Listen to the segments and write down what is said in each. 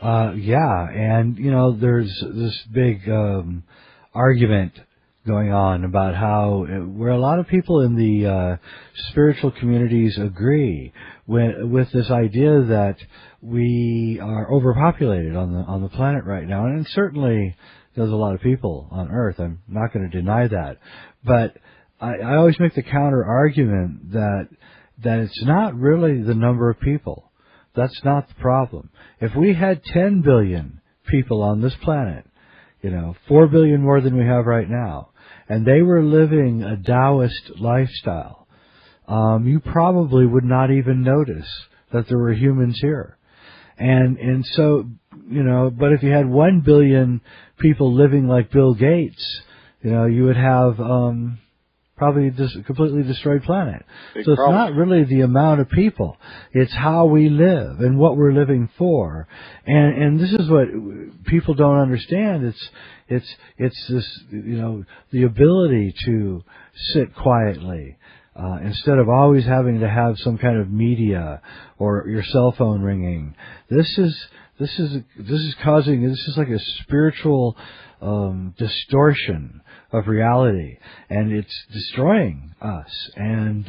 Yeah, and there's this big argument going on about how where a lot of people in the spiritual communities agree with this idea that we are overpopulated on the planet right now, and certainly there's a lot of people on Earth. I'm not going to deny that, but I always make the counter argument that it's not really the number of people. That's not the problem. If we had 10 billion people on this planet, 4 billion more than we have right now, and they were living a Taoist lifestyle, you probably would not even notice that there were humans here. And so, but if you had 1 billion people living like Bill Gates, you would have probably a completely destroyed planet. So it's not really the amount of people. It's how we live and what we're living for. And this is what people don't understand. It's this, the ability to sit quietly, instead of always having to have some kind of media or your cell phone ringing. This is like a spiritual distortion of reality, and it's destroying us. And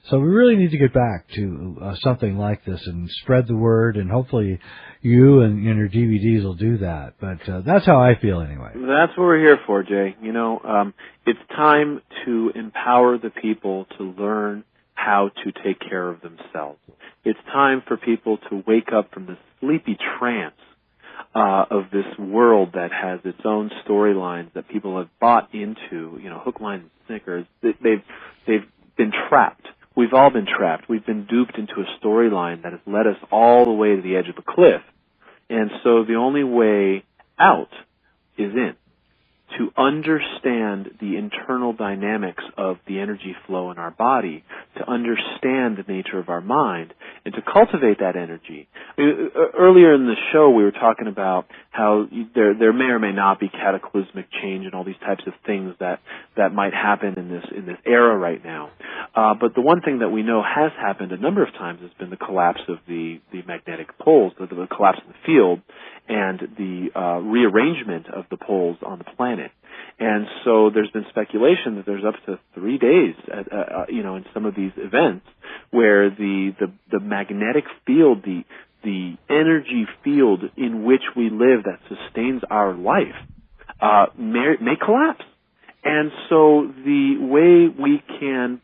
so we really need to get back to something like this and spread the word, and hopefully you and your DVDs will do that. But that's how I feel anyway. That's what we're here for, Jay. It's time to empower the people to learn how to take care of themselves. It's time for people to wake up from the sleepy trance of this world that has its own storylines that people have bought into, hook, line, and sinker. They've been trapped. We've all been trapped. We've been duped into a storyline that has led us all the way to the edge of the cliff. And so the only way out is in. To understand the internal dynamics of the energy flow in our body, to understand the nature of our mind, and to cultivate that energy. Earlier in the show, we were talking about how there may or may not be cataclysmic change and all these types of things that might happen in this era right now. But the one thing that we know has happened a number of times has been the collapse of the magnetic poles, the collapse of the field, and the rearrangement of the poles on the planet. And so there's been speculation that there's up to 3 days, in some of these events where the magnetic field, the energy field in which we live that sustains our life, may collapse. And so the way we can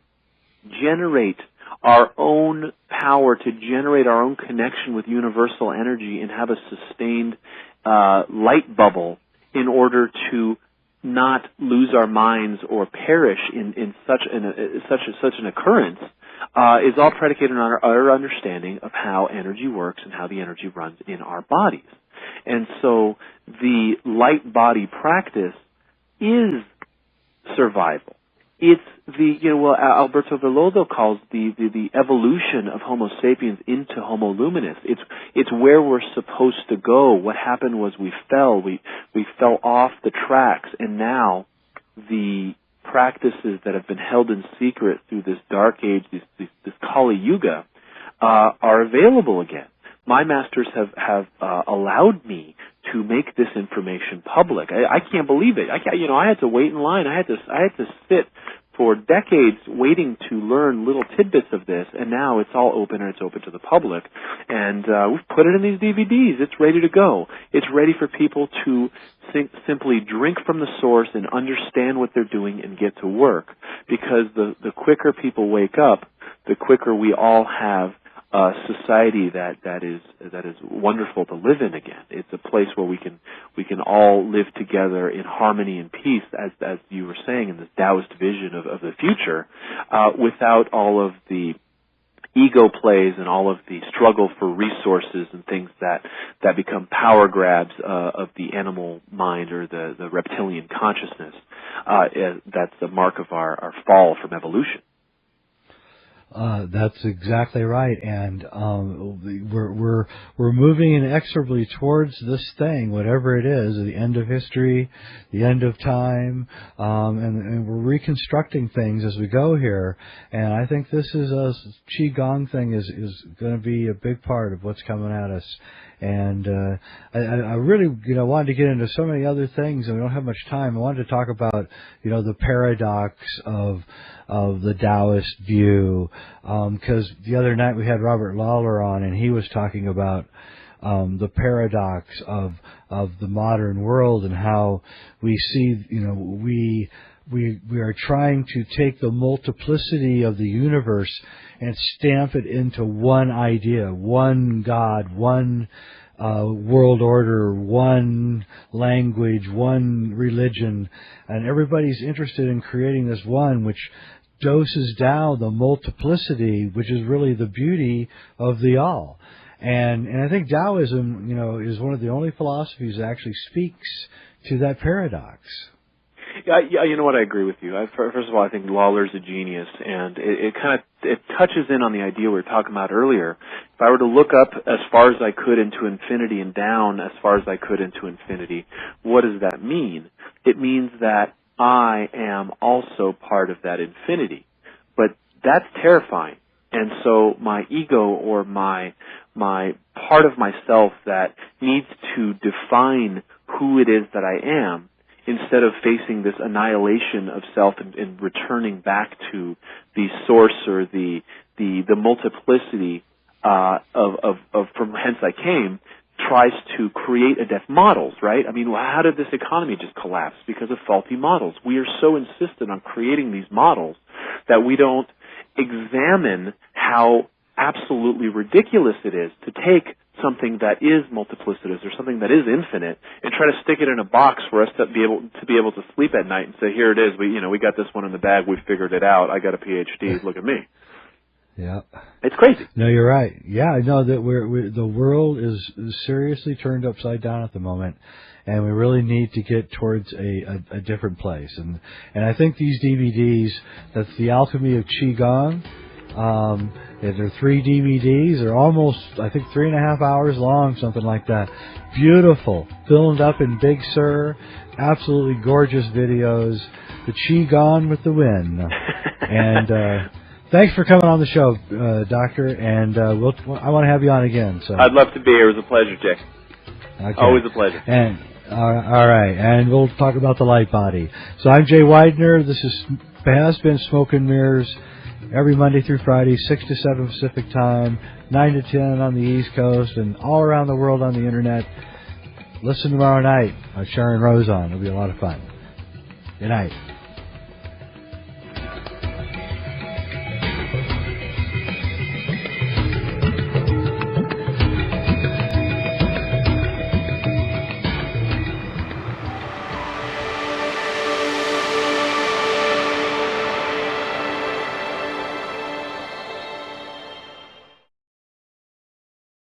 generate our own power, to generate our own connection with universal energy and have a sustained light bubble in order to not lose our minds or perish in such an occurrence, is all predicated on our understanding of how energy works and how the energy runs in our bodies. And so the light body practice is survival. It's what Alberto Villoldo calls the evolution of Homo sapiens into Homo luminous. It's where we're supposed to go. What happened was we fell off the tracks, and now the practices that have been held in secret through this dark age, this Kali Yuga, are available again. My masters have allowed me to make this information public. I can't believe it. I had to wait in line. I had to sit for decades waiting to learn little tidbits of this, and now it's all open, and it's open to the public. And we've put it in these DVDs. It's ready to go. It's ready for people to simply drink from the source and understand what they're doing and get to work. Because the quicker people wake up, the quicker we all have a society that is wonderful to live in again. It's a place where we can all live together in harmony and peace, as you were saying, in this Taoist vision of the future, without all of the ego plays and all of the struggle for resources and things that become power grabs of the animal mind or the reptilian consciousness. That's the mark of our fall from evolution. That's exactly right, and we're moving inexorably towards this thing, whatever it is, the end of history, the end of time, and we're reconstructing things as we go here. And I think this is a Qigong thing is going to be a big part of what's coming at us. And I really, wanted to get into so many other things, and we don't have much time. I wanted to talk about, the paradox of the Taoist view, because the other night we had Robert Lawler on, and he was talking about the paradox of the modern world and how we see, we are trying to take the multiplicity of the universe and stamp it into one idea, one God, one world order, one language, one religion, and everybody's interested in creating this one which doses down the multiplicity, which is really the beauty of the all. And I think Taoism, is one of the only philosophies that actually speaks to that paradox. Yeah, you know what? I agree with you. First of all, I think Lawler's a genius, and it touches in on the idea we were talking about earlier. If I were to look up as far as I could into infinity and down as far as I could into infinity, what does that mean? It means that I am also part of that infinity. But that's terrifying. And so my ego, or my part of myself that needs to define who it is that I am, instead of facing this annihilation of self and returning back to the source or the multiplicity of from whence I came, tries to create models, right? I mean, how did this economy just collapse? Because of faulty models. We are so insistent on creating these models that we don't examine how absolutely ridiculous it is to take something that is multiplicitous or something that is infinite and try to stick it in a box for us to be able to sleep at night and say, here it is, we got this one in the bag, we figured it out, I got a PhD, look at me. Yeah, it's crazy. No, you're right. Yeah, I know that the world is seriously turned upside down at the moment, and we really need to get towards a different place. And I think these DVDs, that's The Alchemy of Qigong. There are 3 DVDs. They're almost, I think, 3.5 hours long, something like that. Beautiful, filmed up in Big Sur, absolutely gorgeous videos. The Qigong with the win. And thanks for coming on the show, Doctor. And I want to have you on again. So I'd love to be here. It was a pleasure, Jay. Okay. Always a pleasure. And all right, and we'll talk about the light body. So I'm Jay Weidner. This has been Smoke and Mirrors. Every Monday through Friday, 6 to 7 Pacific Time, 9 to 10 on the East Coast, and all around the world on the Internet. Listen tomorrow night. Sharon Rose on. It'll be a lot of fun. Good night.